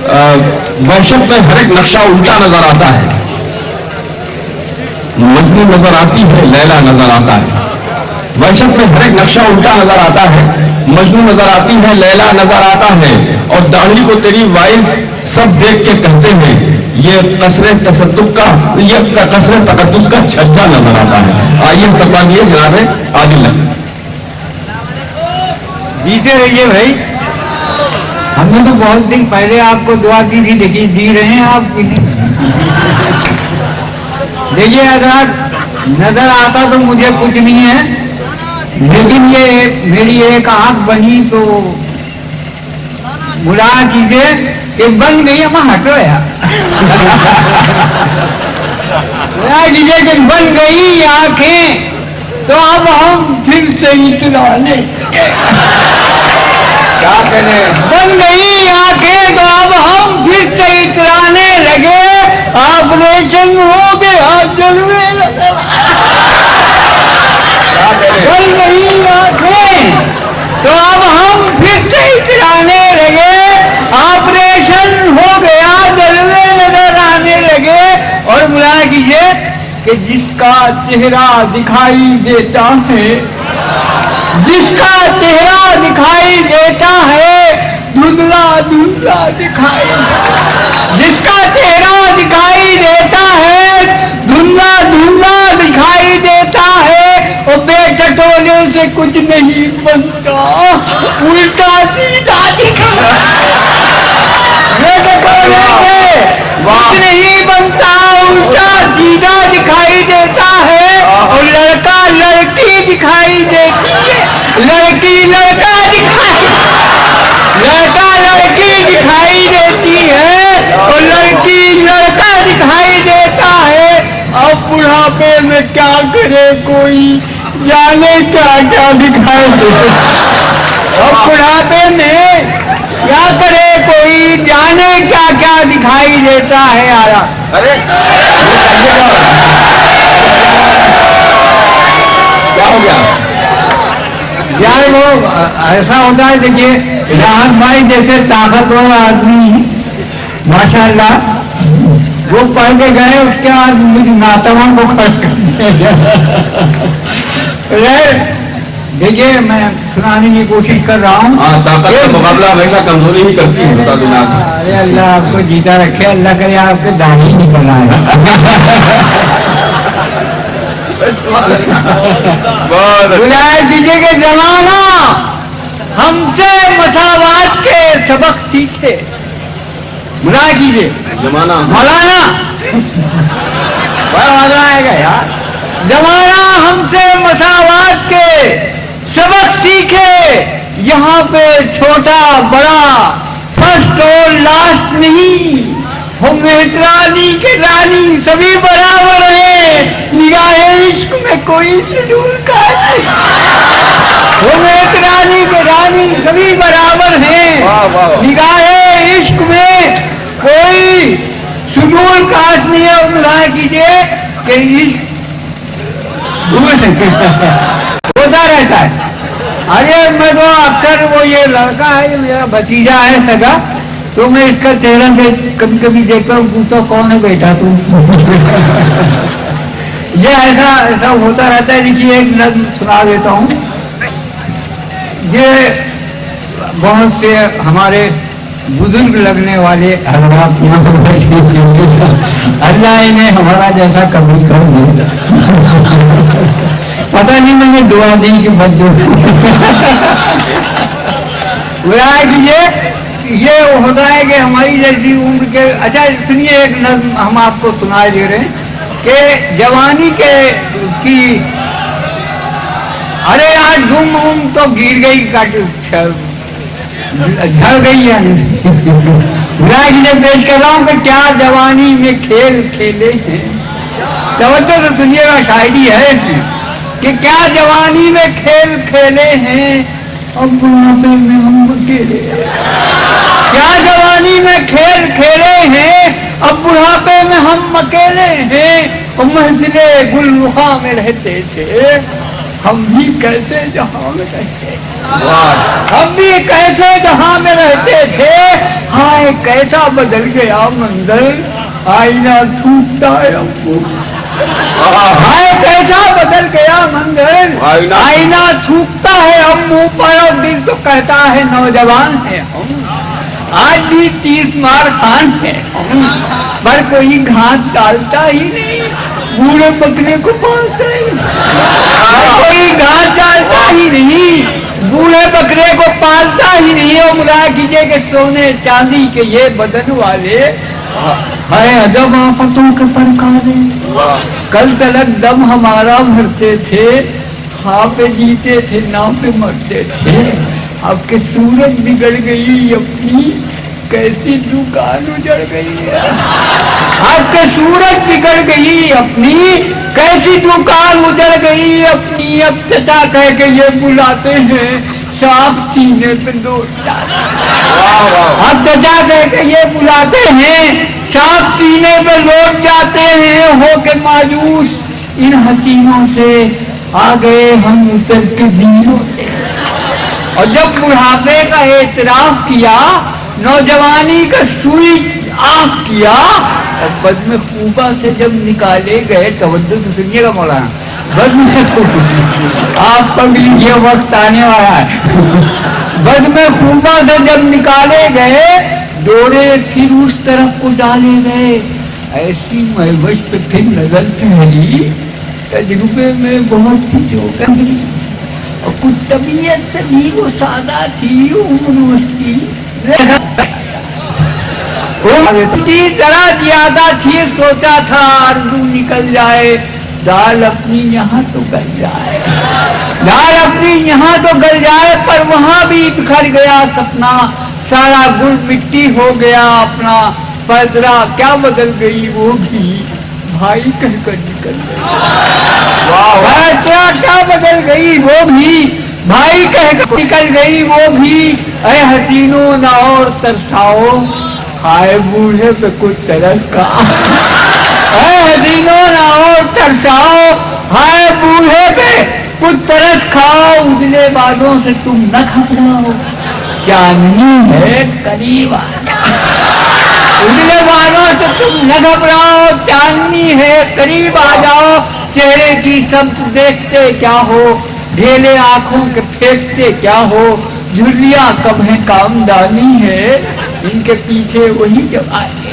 वहशत में हर एक नक्शा उल्टा नजर आता है। मजनू नजर आती है, लैला नजर आता है। वहशत में हर एक नक्शा उल्टा नजर आता है, मजनू नजर आती है, लैला नजर आता है। और दाढ़ी को तेरी वाइज सब देख के कहते हैं ये कसरे तसद्दुक का, ये कसरे तकद्दुस का छज्जा नजर आता है। आइए इस्तकबालिए जनाब आदिल। जीते रहिए भाई। हमने तो बहुत दिन पहले आपको दुआ दी थी, देखिए दी रहे हैं आप भी नहीं। देखिए हज़रात, नजर आता तो मुझे कुछ नहीं है, लेकिन ये मेरी एक आंख बनी तो बुला कीजिए कि बन गई। अब हटो यार। बुला कीजिए कि बन गई आंखें तो अब हम फिर से इतराने क्या करें। बन गई आंखें तो अब हम फिर से इतराने लगे। ऑपरेशन हो गया जलवे लगे। बन गई आंखें तो अब हम फिर से इतराने लगे। ऑपरेशन हो गया जलवे नजर आने लगे। और बुला कीजिए कि जिसका चेहरा दिखाई देता है, जिसका चेहरा दिखाई देता है धुंधला धुंधला दिखाई, जिसका चेहरा दिखाई देता है धुंधला धुंधला दिखाई देता है। और बेटटोले से कुछ नहीं बनता, उल्टा सीधा दिखाई। बेटटोले से कुछ नहीं बनता, उल्टा सीधा दिखाई देता है। और लड़का लड़की दिखाई देती है, लड़की लड़का दिखाई, लड़का लड़की दिखाई देती है और लड़की लड़का दिखाई देता है। अब बुढ़ापे में क्या करे कोई, जाने क्या क्या दिखाई दे। अब बुढ़ापे में क्या करे कोई, जाने क्या क्या दिखाई देता है। आया अरे क्या हो गया यार? वो ऐसा होता है, देखिए राहत भाई जैसे ताकतवर आदमी माशाल्लाह, वो पढ़ के गए, उसके बाद मुझे नातवा को खर्च कर। देखिए मैं सुनाने की कोशिश कर रहा हूँ। ताकत का मुकाबला हमेशा कमजोरी ही करती है, बता दूं आप। अरे अल्लाह आपको जीता रखे, अल्लाह करे आपके दाढ़ी निकल आए। बुलाए दीजिए कि जमाना हमसे मसावात के सबक सीखे। बुला कीजिए जमाना मौलाना बड़ा मजा आएगा यार। जमाना हमसे मसावात के सबक सीखे। यहाँ पे छोटा बड़ा फर्स्ट और लास्ट नहीं, हम रानी के रानी सभी बराबर है। निगाहे इश्क में कोई शेड्यूल का नहीं, हम रानी के रानी सभी बराबर हैं। निगाहे इश्क में कोई शेड्यूल कास्ट नहीं है। उम्मीद कीजिए कि इश्क होता रहता है। अरे मैं तो अक्सर, वो ये लड़का है मेरा भतीजा है सगा, तो मैं इसका चेहरा कभी कभी देखता हूँ, पूछता कौन है बेटा तू। ये ऐसा होता रहता है। देखिए एक नज़्म सुना देता हूँ। ये बहुत से हमारे बुजुर्ग लगने वाले हज़रात अल्लाह इन्हें हमारा जैसा कबूल कर दिया। पता नहीं मैंने दुआ दी कि बच ये होता है कि हमारी जैसी उम्र के। अच्छा सुनिए, एक नज़्म हम आपको सुनाई दे रहे हैं कि जवानी के की, अरे यार धूम उम तो गिर गई, झड़ गई है। पेश कर रहा हूँ कि क्या जवानी में खेल खेले हैं। तवज्जो से सुनिएगा, शायरी है इसमें कि क्या जवानी में खेल खेले हैं, अब बुढ़ापे में हम अकेले। क्या जवानी में खेल खेले हैं, अब बुढ़ापे में हम अकेले हैं। और महफिले गुलरुखा में रहते थे, हम भी कैसे जहाँ में रहते, हम भी कैसे जहाँ में रहते थे। हाय कैसा बदल गया मंदिर, आईना टूटता है हमको। हाय कैसा बदल गया मंदिर, आईना थूकता है हम मुंह पर, और दिल तो कहता है नौजवान है हम, आज भी 30 मार खान है हम, पर कोई घास डालता ही नहीं, बूढ़े बकरे को पालता ही कोई घास डालता ही नहीं, बूढ़े बकरे को पालता ही नहीं। और मुरा कीजिए के सोने चांदी के ये बदन वाले है अदब आफतों के परकारे, कल तलक दम हमारा भरते थे, खा पे जीते थे ना पे मरते थे, अब के सूरत बिगड़ गई अपनी, कैसी दुकान उजड़ गई है, अब के सूरत बिगड़ गई अपनी, कैसी दुकान उजड़ गई अपनी। अब चचा कह के ये बुलाते हैं, सांप सीने पे दौड़ जाता, अब चचा कह के ये बुलाते हैं, सांप सीने पे लौट जाते हैं, हो के मायूस इन हसीनों से आ गए हम उतर के दीनों से। और जब बुढ़ापे का एतराफ किया, नौजवानी का सुई आंख किया, और बद्म खूबा से जब निकाले गए, तवज्जो से सुनिएगा मौलाना, बद्म आपका भी ये वक्त आने वाला है, बद्म खूबा से जब निकाले गए, डोरे फिर उस तरफ को डाले गए, ऐसी महवश पे फिर नजर ठहरी, तजुर्बे में बहुत सी चोटें मिली, और कुछ तबीयत से भी वो सादा थी, उम्र उसकी जरा ज्यादा थी, सोचा था आरज़ू निकल जाए, दाल अपनी यहाँ तो गल जाए, दाल अपनी यहाँ तो गल जाए, पर वहां भी बिखर गया सपना, सारा गुड़ मिट्टी हो गया अपना, पदरा क्या बदल गई वो भी भाई कहकर निकल गई, क्या बदल गई वो भी भाई कहकर निकल गई वो भी। अरे हसीनों ना और तरसाओ, हाय बूढ़े पे कुछ तरस का, अरे हसीनों ना और तरसाओ, हाय बूढ़े पे कुछ तरस खाओ, उजले बादों से तुम न घबराओ, चांदनी है करीब आ जाओ, उजले बादों से तुम न घबराओ, चांदनी है करीब आ जाओ, चेहरे की शब्द देखते क्या हो, ढेले आंखों के फेंकते क्या हो, झुर्रियां कब है कामदानी है, इनके पीछे वही जब आए